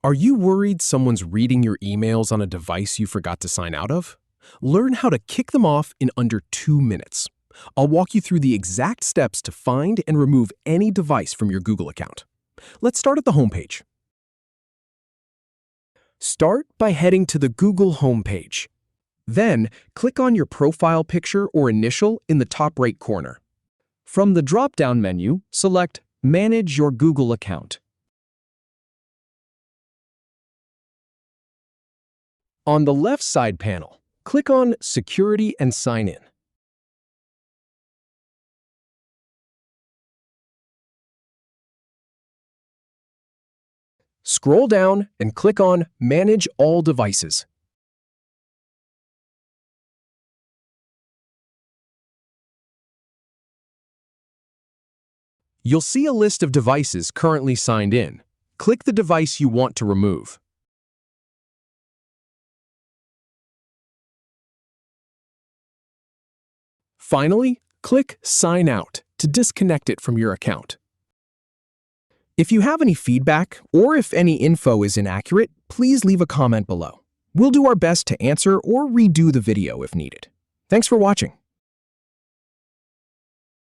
Are you worried someone's reading your emails on a device you forgot to sign out of? Learn how to kick them off in under 2 minutes. I'll walk you through the exact steps to find and remove any device from your Google account. Let's start at the homepage. Start by heading to the Google homepage. Then, click on your profile picture or initial in the top right corner. From the drop-down menu, select Manage your Google account. On the left side panel, click on Security and Sign In. Scroll down and click on Manage All Devices. You'll see a list of devices currently signed in. Click the device you want to remove. Finally, click Sign Out to disconnect it from your account. If you have any feedback or if any info is inaccurate, please leave a comment below. We'll do our best to answer or redo the video if needed. Thanks for watching.